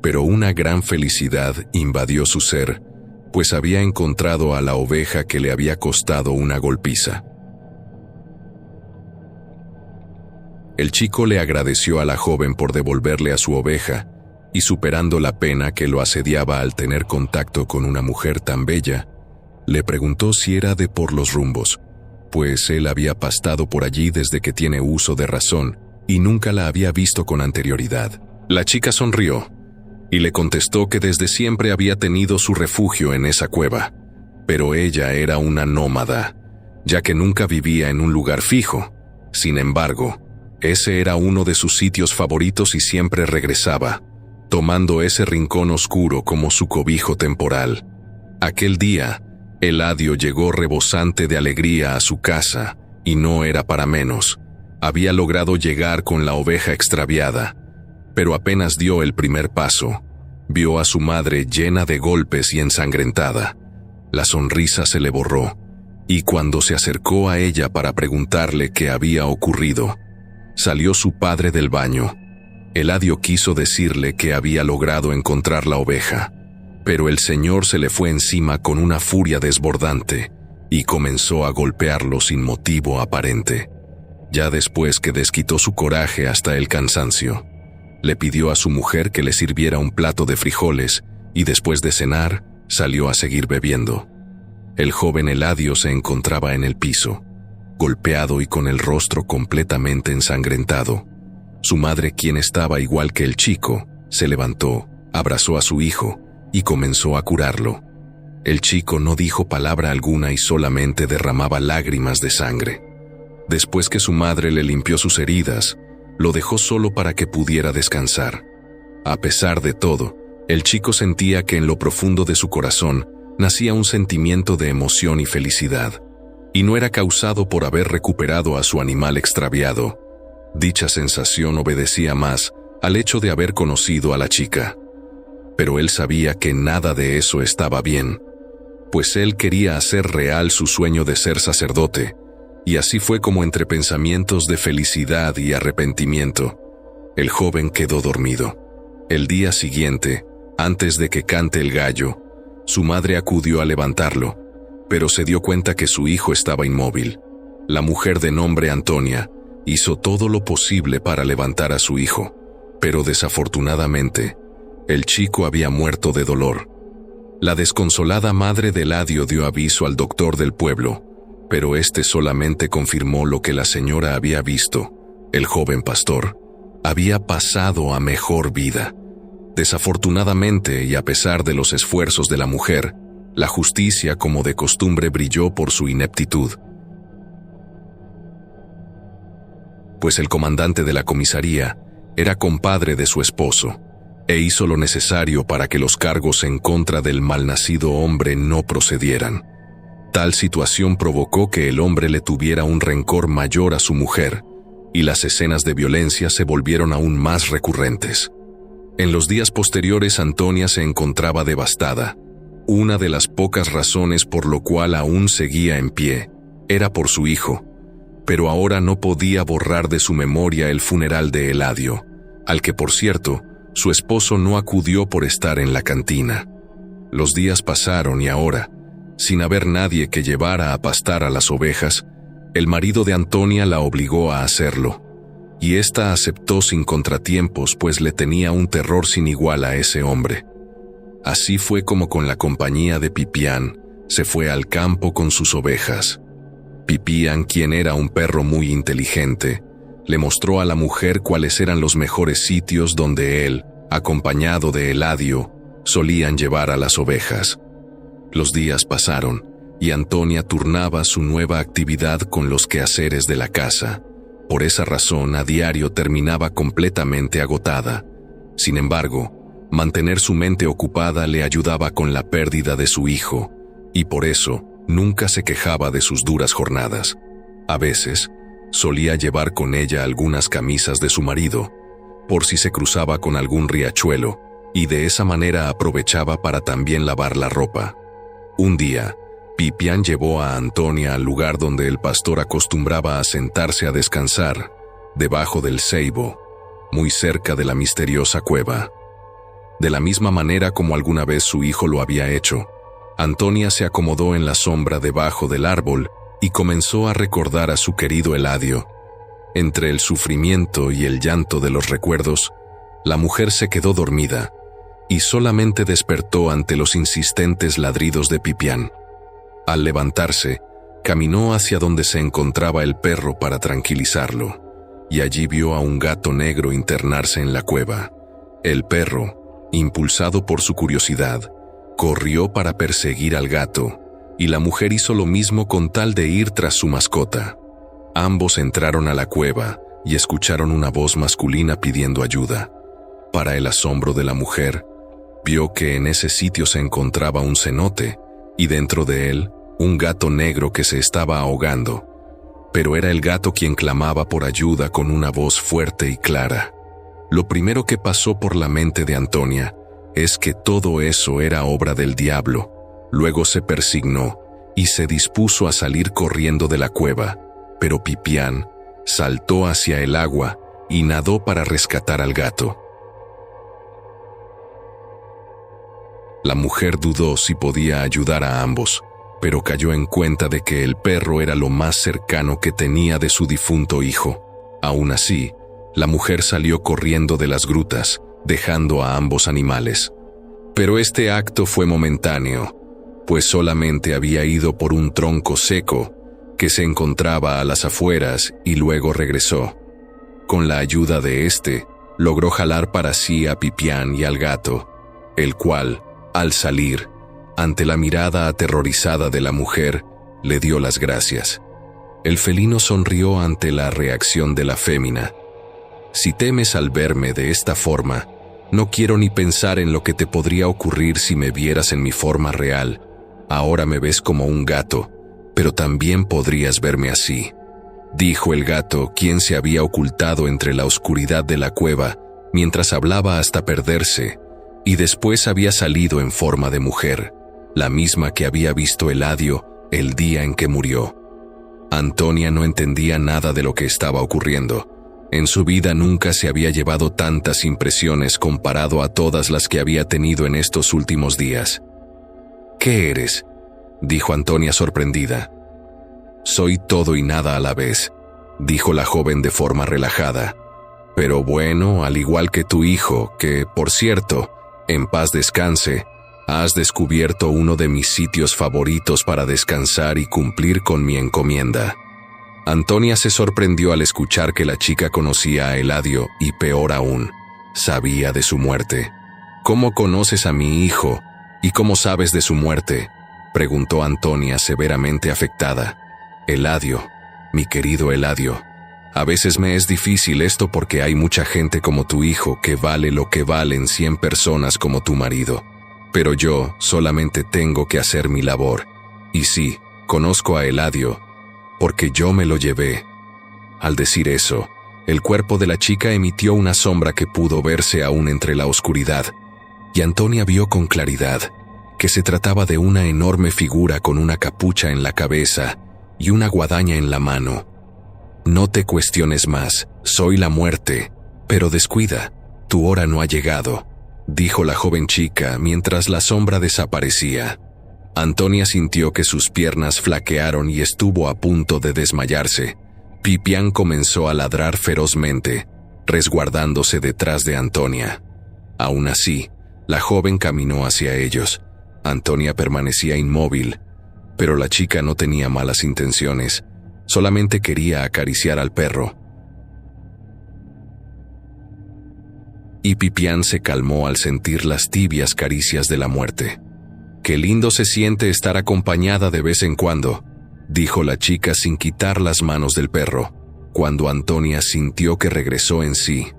pero una gran felicidad invadió su ser, pues había encontrado a la oveja que le había costado una golpiza. El chico le agradeció a la joven por devolverle a su oveja, y superando la pena que lo asediaba al tener contacto con una mujer tan bella, le preguntó si era de por los rumbos, pues él había pastado por allí desde que tiene uso de razón y nunca la había visto con anterioridad. La chica sonrió y le contestó que desde siempre había tenido su refugio en esa cueva, pero ella era una nómada, ya que nunca vivía en un lugar fijo. Sin embargo, ese era uno de sus sitios favoritos y siempre regresaba, tomando ese rincón oscuro como su cobijo temporal. Aquel día, Eladio llegó rebosante de alegría a su casa, y no era para menos. Había logrado llegar con la oveja extraviada, pero apenas dio el primer paso, vio a su madre llena de golpes y ensangrentada. La sonrisa se le borró, y cuando se acercó a ella para preguntarle qué había ocurrido, salió su padre del baño. Eladio quiso decirle que había logrado encontrar la oveja, pero el señor se le fue encima con una furia desbordante y comenzó a golpearlo sin motivo aparente. Ya después que desquitó su coraje hasta el cansancio, le pidió a su mujer que le sirviera un plato de frijoles y después de cenar, salió a seguir bebiendo. El joven Eladio se encontraba en el piso, golpeado y con el rostro completamente ensangrentado. Su madre, quien estaba igual que el chico, se levantó, abrazó a su hijo y comenzó a curarlo. El chico no dijo palabra alguna y solamente derramaba lágrimas de sangre. Después que su madre le limpió sus heridas, lo dejó solo para que pudiera descansar. A pesar de todo, el chico sentía que en lo profundo de su corazón nacía un sentimiento de emoción y felicidad, y no era causado por haber recuperado a su animal extraviado. Dicha sensación obedecía más al hecho de haber conocido a la chica. Pero él sabía que nada de eso estaba bien, pues él quería hacer real su sueño de ser sacerdote, y así fue como entre pensamientos de felicidad y arrepentimiento, el joven quedó dormido. El día siguiente, antes de que cante el gallo, su madre acudió a levantarlo, pero se dio cuenta que su hijo estaba inmóvil. La mujer de nombre Antonia hizo todo lo posible para levantar a su hijo, pero desafortunadamente, el chico había muerto de dolor. La desconsolada madre de Eladio dio aviso al doctor del pueblo, pero este solamente confirmó lo que la señora había visto. El joven pastor había pasado a mejor vida. Desafortunadamente, y a pesar de los esfuerzos de la mujer, la justicia, como de costumbre, brilló por su ineptitud. Pues el comandante de la comisaría era compadre de su esposo, e hizo lo necesario para que los cargos en contra del malnacido hombre no procedieran. Tal situación provocó que el hombre le tuviera un rencor mayor a su mujer, y las escenas de violencia se volvieron aún más recurrentes. En los días posteriores, Antonia se encontraba devastada. Una de las pocas razones por lo cual aún seguía en pie era por su hijo, pero ahora no podía borrar de su memoria el funeral de Eladio, al que, por cierto, su esposo no acudió por estar en la cantina. Los días pasaron y ahora, sin haber nadie que llevara a pastar a las ovejas, el marido de Antonia la obligó a hacerlo, y ésta aceptó sin contratiempos, pues le tenía un terror sin igual a ese hombre. Así fue como con la compañía de Pipián se fue al campo con sus ovejas. Pipián, quien era un perro muy inteligente, le mostró a la mujer cuáles eran los mejores sitios donde él, acompañado de Eladio, solían llevar a las ovejas. Los días pasaron, y Antonia turnaba su nueva actividad con los quehaceres de la casa. Por esa razón, a diario terminaba completamente agotada. Sin embargo, mantener su mente ocupada le ayudaba con la pérdida de su hijo, y por eso nunca se quejaba de sus duras jornadas. A veces, solía llevar con ella algunas camisas de su marido, por si se cruzaba con algún riachuelo, y de esa manera aprovechaba para también lavar la ropa. Un día, Pipián llevó a Antonia al lugar donde el pastor acostumbraba a sentarse a descansar, debajo del ceibo, muy cerca de la misteriosa cueva. de la misma manera como alguna vez su hijo lo había hecho. Antonia se acomodó en la sombra debajo del árbol y comenzó a recordar a su querido Eladio. Entre el sufrimiento y el llanto de los recuerdos, la mujer se quedó dormida y solamente despertó ante los insistentes ladridos de Pipián. Al levantarse, caminó hacia donde se encontraba el perro para tranquilizarlo, y allí vio a un gato negro internarse en la cueva. El perro, impulsado por su curiosidad, corrió para perseguir al gato, y la mujer hizo lo mismo con tal de ir tras su mascota. Ambos entraron a la cueva y escucharon una voz masculina pidiendo ayuda. Para el asombro de la mujer, vio que en ese sitio se encontraba un cenote, y dentro de él, un gato negro que se estaba ahogando. Pero era el gato quien clamaba por ayuda con una voz fuerte y clara. Lo primero que pasó por la mente de Antonia es que todo eso era obra del diablo. Luego se persignó y se dispuso a salir corriendo de la cueva, pero Pipián saltó hacia el agua y nadó para rescatar al gato. La mujer dudó si podía ayudar a ambos, pero cayó en cuenta de que el perro era lo más cercano que tenía de su difunto hijo. Aún así, la mujer salió corriendo de las grutas, dejando a ambos animales. Pero este acto fue momentáneo, pues solamente había ido por un tronco seco que se encontraba a las afueras y luego regresó. Con la ayuda de este, logró jalar para sí a Pipián y al gato, el cual, al salir, ante la mirada aterrorizada de la mujer, le dio las gracias. El felino sonrió ante la reacción de la fémina. Si temes al verme de esta forma, no quiero ni pensar en lo que te podría ocurrir si me vieras en mi forma real. Ahora me ves como un gato, pero también podrías verme así, dijo el gato, quien se había ocultado entre la oscuridad de la cueva mientras hablaba hasta perderse, y después había salido en forma de mujer, la misma que había visto Eladio el día en que murió. Antonia no entendía nada de lo que estaba ocurriendo. En su vida nunca se había llevado tantas impresiones comparado a todas las que había tenido en estos últimos días. ¿Qué eres?, dijo Antonia sorprendida. Soy todo y nada a la vez, dijo la joven de forma relajada. Pero bueno, al igual que tu hijo, que, por cierto, en paz descanse, has descubierto uno de mis sitios favoritos para descansar y cumplir con mi encomienda. Antonia se sorprendió al escuchar que la chica conocía a Eladio y, peor aún, sabía de su muerte. ¿Cómo conoces a mi hijo y cómo sabes de su muerte?, preguntó Antonia severamente afectada. Eladio, mi querido Eladio, a veces me es difícil esto porque hay mucha gente como tu hijo que vale lo que valen 100 personas como tu marido. Pero yo solamente tengo que hacer mi labor. Y sí, conozco a Eladio, porque yo me lo llevé. Al decir eso, el cuerpo de la chica emitió una sombra que pudo verse aún entre la oscuridad, y Antonia vio con claridad que se trataba de una enorme figura con una capucha en la cabeza y una guadaña en la mano. No te cuestiones más, soy la muerte, pero descuida, tu hora no ha llegado, dijo la joven chica mientras la sombra desaparecía. Antonia sintió que sus piernas flaquearon y estuvo a punto de desmayarse. Pipián comenzó a ladrar ferozmente, resguardándose detrás de Antonia. Aún así, la joven caminó hacia ellos. Antonia permanecía inmóvil, pero la chica no tenía malas intenciones, solamente quería acariciar al perro. Y Pipián se calmó al sentir las tibias caricias de la muerte. «Qué lindo se siente estar acompañada de vez en cuando», dijo la chica sin quitar las manos del perro. Cuando Antonia sintió que regresó en sí,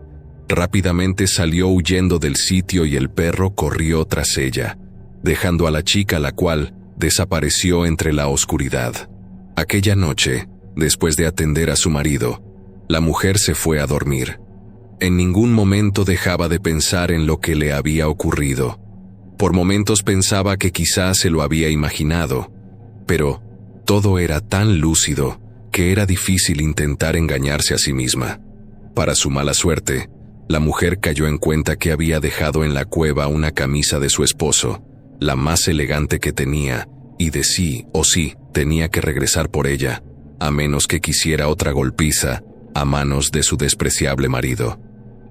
rápidamente salió huyendo del sitio y el perro corrió tras ella, dejando a la chica, la cual desapareció entre la oscuridad. Aquella noche, después de atender a su marido, la mujer se fue a dormir. En ningún momento dejaba de pensar en lo que le había ocurrido. Por momentos pensaba que quizás se lo había imaginado, pero todo era tan lúcido que era difícil intentar engañarse a sí misma. Para su mala suerte, La mujer cayó en cuenta que había dejado en la cueva una camisa de su esposo, la más elegante que tenía, y de sí o sí tenía que regresar por ella, a menos que quisiera otra golpiza a manos de su despreciable marido.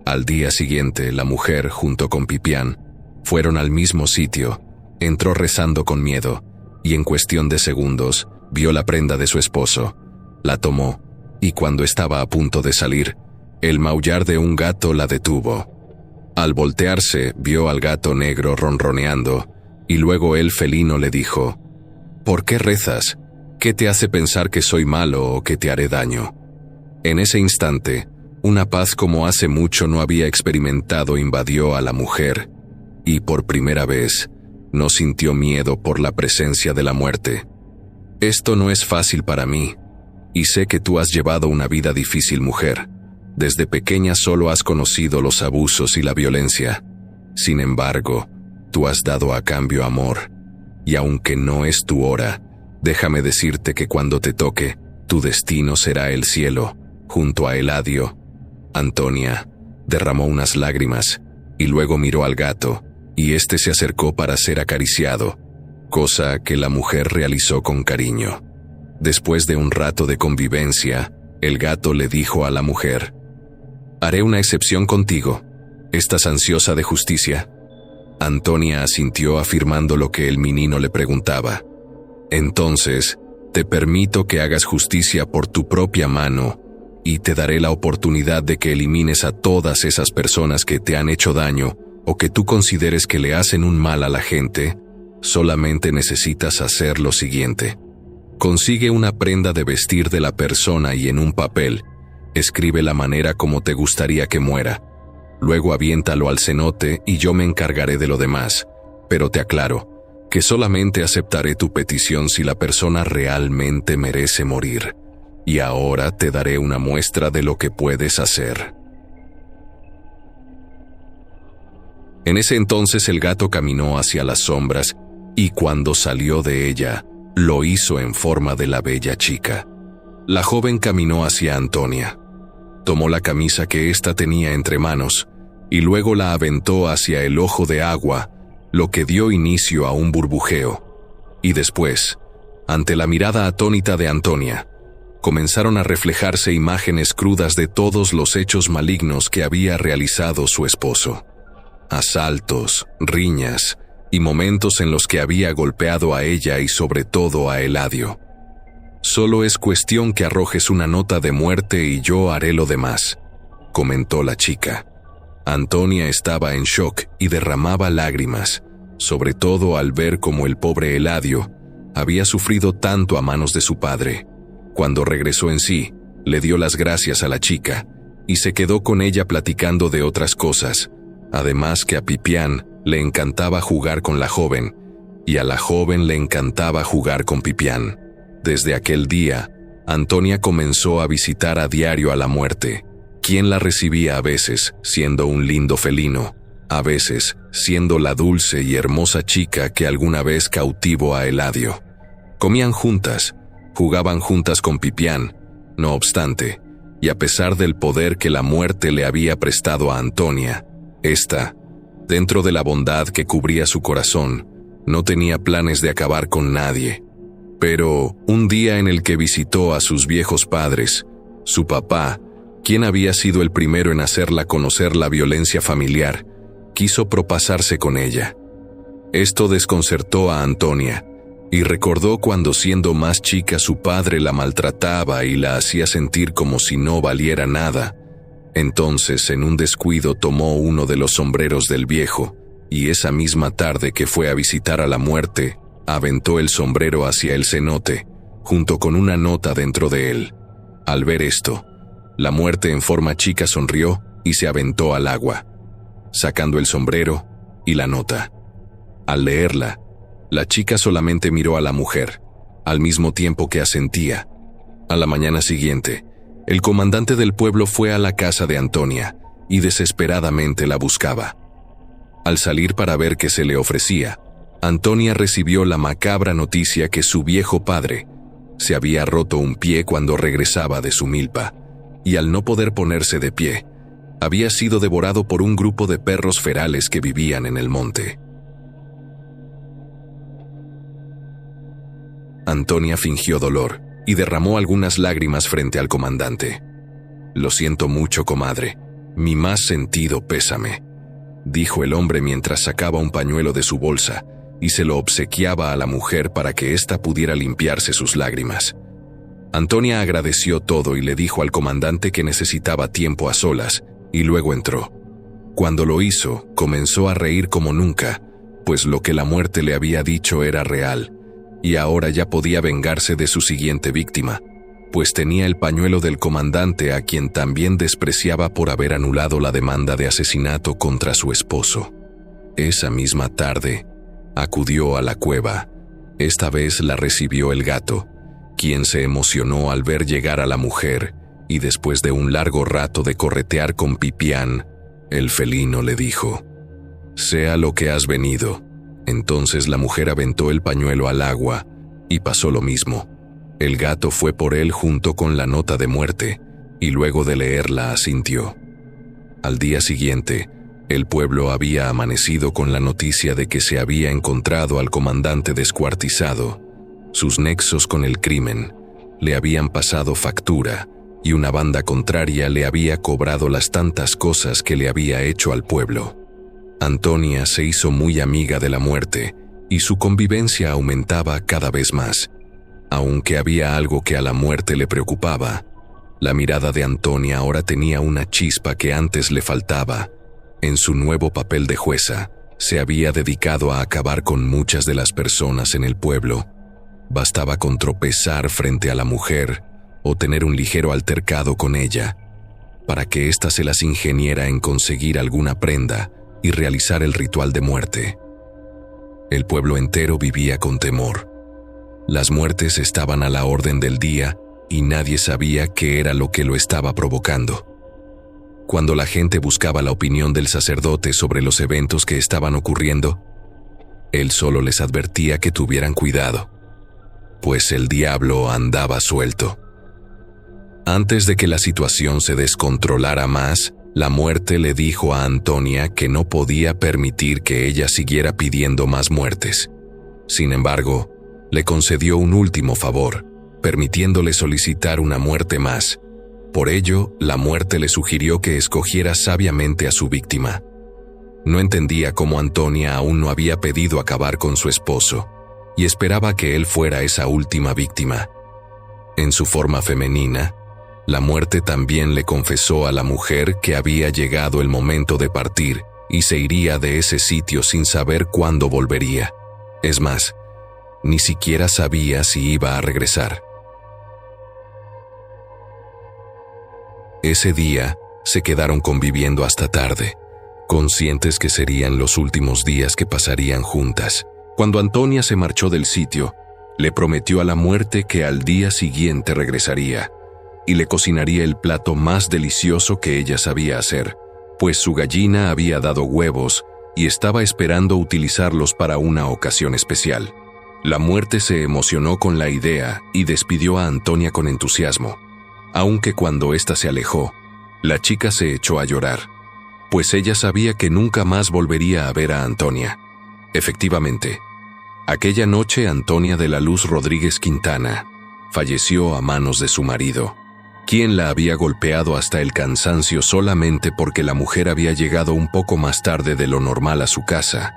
Al día siguiente, la mujer, junto con Pipián, fueron al mismo sitio. Entró rezando con miedo, y en cuestión de segundos vio la prenda de su esposo. La tomó, y cuando estaba a punto de salir, el maullar de un gato la detuvo. Al voltearse, vio al gato negro ronroneando, y luego el felino le dijo: «¿Por qué rezas? ¿Qué te hace pensar que soy malo o que te haré daño?». En ese instante, una paz como hace mucho no había experimentado invadió a la mujer, y por primera vez no sintió miedo por la presencia de la muerte. «Esto no es fácil para mí, y sé que tú has llevado una vida difícil, mujer. Desde pequeña solo has conocido los abusos y la violencia. Sin embargo, tú has dado a cambio amor, y aunque no es tu hora, déjame decirte que cuando te toque, tu destino será el cielo, junto a Eladio». Antonia derramó unas lágrimas, y luego miró al gato, y éste se acercó para ser acariciado, cosa que la mujer realizó con cariño. Después de un rato de convivencia, el gato le dijo a la mujer: «Haré una excepción contigo. ¿Estás ansiosa de justicia?». Antonia asintió afirmando lo que el menino le preguntaba. «Entonces, te permito que hagas justicia por tu propia mano, y te daré la oportunidad de que elimines a todas esas personas que te han hecho daño o que tú consideres que le hacen un mal a la gente. Solamente necesitas hacer lo siguiente. Consigue una prenda de vestir de la persona y en un papel, escribe la manera como te gustaría que muera. Luego aviéntalo al cenote y yo me encargaré de lo demás, pero te aclaro que solamente aceptaré tu petición si la persona realmente merece morir. Y ahora te daré una muestra de lo que puedes hacer». En ese entonces el gato caminó hacia las sombras, y cuando salió de ella, lo hizo en forma de la bella chica. La joven caminó hacia Antonia. Tomó la camisa que ésta tenía entre manos, y luego la aventó hacia el ojo de agua, lo que dio inicio a un burbujeo. Y después, ante la mirada atónita de Antonia, comenzaron a reflejarse imágenes crudas de todos los hechos malignos que había realizado su esposo. Asaltos, riñas y momentos en los que había golpeado a ella y sobre todo a Eladio. «Solo es cuestión que arrojes una nota de muerte y yo haré lo demás», comentó la chica. Antonia estaba en shock y derramaba lágrimas, sobre todo al ver cómo el pobre Eladio había sufrido tanto a manos de su padre. Cuando regresó en sí, le dio las gracias a la chica y se quedó con ella platicando de otras cosas, además que a Pipián le encantaba jugar con la joven y a la joven le encantaba jugar con Pipián. Desde aquel día, Antonia comenzó a visitar a diario a la muerte, quien la recibía a veces siendo un lindo felino, a veces siendo la dulce y hermosa chica que alguna vez cautivó a Eladio. Comían juntas, jugaban juntas con Pipián. No obstante, y a pesar del poder que la muerte le había prestado a Antonia, ésta, dentro de la bondad que cubría su corazón, no tenía planes de acabar con nadie. Pero un día en el que visitó a sus viejos padres, su papá, quien había sido el primero en hacerla conocer la violencia familiar, quiso propasarse con ella. Esto desconcertó a Antonia, y recordó cuando siendo más chica su padre la maltrataba y la hacía sentir como si no valiera nada. Entonces, en un descuido, tomó uno de los sombreros del viejo, y esa misma tarde que fue a visitar a la muerte, aventó el sombrero hacia el cenote, junto con una nota dentro de él. Al ver esto, la muerte en forma chica sonrió y se aventó al agua, sacando el sombrero y la nota. Al leerla, la chica solamente miró a la mujer, al mismo tiempo que asentía. A la mañana siguiente, el comandante del pueblo fue a la casa de Antonia y desesperadamente la buscaba. Al salir para ver qué se le ofrecía, Antonia recibió la macabra noticia que su viejo padre se había roto un pie cuando regresaba de su milpa, y al no poder ponerse de pie, Había sido devorado por un grupo de perros ferales que vivían en el monte. Antonia fingió dolor y derramó algunas lágrimas frente al comandante. «Lo siento mucho, comadre. Mi más sentido pésame», dijo el hombre mientras sacaba un pañuelo de su bolsa y se lo obsequiaba a la mujer para que ésta pudiera limpiarse sus lágrimas. Antonia agradeció todo y le dijo al comandante que necesitaba tiempo a solas, y luego entró. Cuando lo hizo, comenzó a reír como nunca, pues lo que la muerte le había dicho era real, y ahora ya podía vengarse de su siguiente víctima, pues tenía el pañuelo del comandante, a quien también despreciaba por haber anulado la demanda de asesinato contra su esposo. Esa misma tarde, acudió a la cueva. Esta vez la recibió el gato, quien se emocionó al ver llegar a la mujer, y después de un largo rato de corretear con Pipián, el felino le dijo: «Sea lo que has venido». Entonces la mujer aventó el pañuelo al agua, y pasó lo mismo. El gato fue por él junto con la nota de muerte, y luego de leerla asintió. Al día siguiente, el pueblo había amanecido con la noticia de que se había encontrado al comandante descuartizado. Sus nexos con el crimen le habían pasado factura, y una banda contraria le había cobrado las tantas cosas que le había hecho al pueblo. Antonia se hizo muy amiga de la muerte, y su convivencia aumentaba cada vez más. Aunque había algo que a la muerte le preocupaba, la mirada de Antonia ahora tenía una chispa que antes le faltaba. En su nuevo papel de jueza, se había dedicado a acabar con muchas de las personas en el pueblo. Bastaba con tropezar frente a la mujer o tener un ligero altercado con ella, para que ésta se las ingeniera en conseguir alguna prenda y realizar el ritual de muerte. El pueblo entero vivía con temor. Las muertes estaban a la orden del día y nadie sabía qué era lo que lo estaba provocando. Cuando la gente buscaba la opinión del sacerdote sobre los eventos que estaban ocurriendo, él solo les advertía que tuvieran cuidado, pues el diablo andaba suelto. Antes de que la situación se descontrolara más, la muerte le dijo a Antonia que no podía permitir que ella siguiera pidiendo más muertes. Sin embargo, le concedió un último favor, permitiéndole solicitar una muerte más. Por ello, la muerte le sugirió que escogiera sabiamente a su víctima. No entendía cómo Antonia aún no había pedido acabar con su esposo, y esperaba que él fuera esa última víctima. En su forma femenina, la muerte también le confesó a la mujer que había llegado el momento de partir y se iría de ese sitio sin saber cuándo volvería. Es más, ni siquiera sabía si iba a regresar. Ese día, se quedaron conviviendo hasta tarde, conscientes que serían los últimos días que pasarían juntas. Cuando Antonia se marchó del sitio, le prometió a la muerte que al día siguiente regresaría y le cocinaría el plato más delicioso que ella sabía hacer, pues su gallina había dado huevos y estaba esperando utilizarlos para una ocasión especial. La muerte se emocionó con la idea y despidió a Antonia con entusiasmo. Aunque cuando ésta se alejó, la chica se echó a llorar, pues ella sabía que nunca más volvería a ver a Antonia. Efectivamente, aquella noche Antonia de la Luz Rodríguez Quintana falleció a manos de su marido, quien la había golpeado hasta el cansancio solamente porque la mujer había llegado un poco más tarde de lo normal a su casa.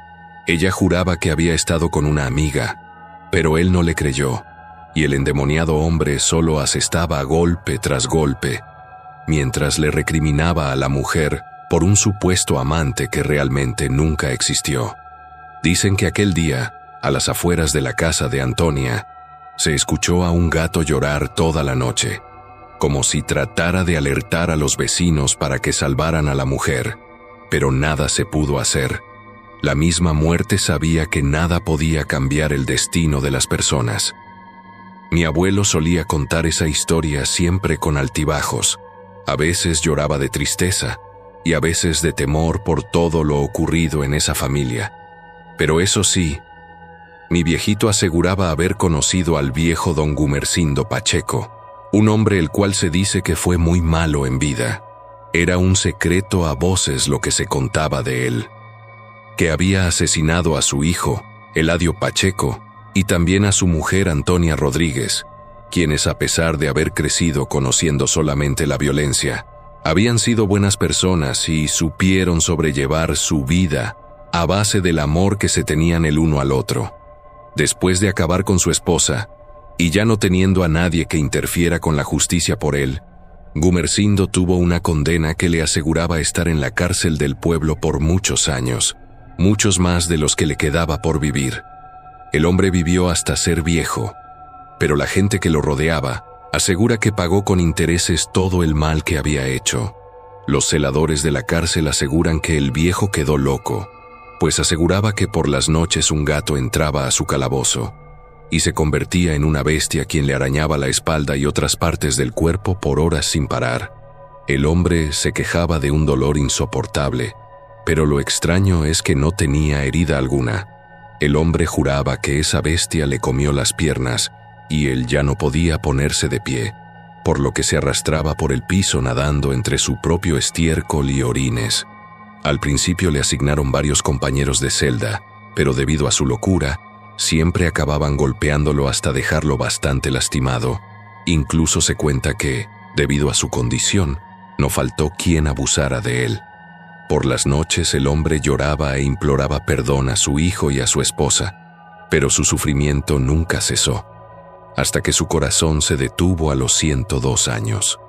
Ella juraba que había estado con una amiga, pero él no le creyó, y el endemoniado hombre solo asestaba golpe tras golpe, mientras le recriminaba a la mujer por un supuesto amante que realmente nunca existió. Dicen que aquel día, a las afueras de la casa de Antonia, se escuchó a un gato llorar toda la noche, como si tratara de alertar a los vecinos para que salvaran a la mujer, pero nada se pudo hacer. La misma muerte sabía que nada podía cambiar el destino de las personas. Mi abuelo solía contar esa historia siempre con altibajos. A veces lloraba de tristeza y a veces de temor por todo lo ocurrido en esa familia. Pero eso sí, mi viejito aseguraba haber conocido al viejo don Gumersindo Pacheco, un hombre el cual se dice que fue muy malo en vida. Era un secreto a voces lo que se contaba de él, que había asesinado a su hijo, Eladio Pacheco, y también a su mujer Antonia Rodríguez, quienes a pesar de haber crecido conociendo solamente la violencia, habían sido buenas personas y supieron sobrellevar su vida a base del amor que se tenían el uno al otro. Después de acabar con su esposa, y ya no teniendo a nadie que interfiera con la justicia por él, Gumersindo tuvo una condena que le aseguraba estar en la cárcel del pueblo por muchos años, muchos más de los que le quedaba por vivir. El hombre vivió hasta ser viejo, pero la gente que lo rodeaba asegura que pagó con intereses todo el mal que había hecho. Los celadores de la cárcel aseguran que el viejo quedó loco, pues aseguraba que por las noches un gato entraba a su calabozo y se convertía en una bestia quien le arañaba la espalda y otras partes del cuerpo por horas sin parar. El hombre se quejaba de un dolor insoportable, pero lo extraño es que no tenía herida alguna. El hombre juraba que esa bestia le comió las piernas y él ya no podía ponerse de pie, por lo que se arrastraba por el piso nadando entre su propio estiércol y orines. Al principio le asignaron varios compañeros de celda, pero debido a su locura, siempre acababan golpeándolo hasta dejarlo bastante lastimado. Incluso se cuenta que, debido a su condición, no faltó quien abusara de él. Por las noches el hombre lloraba e imploraba perdón a su hijo y a su esposa, pero su sufrimiento nunca cesó, hasta que su corazón se detuvo a los 102 años.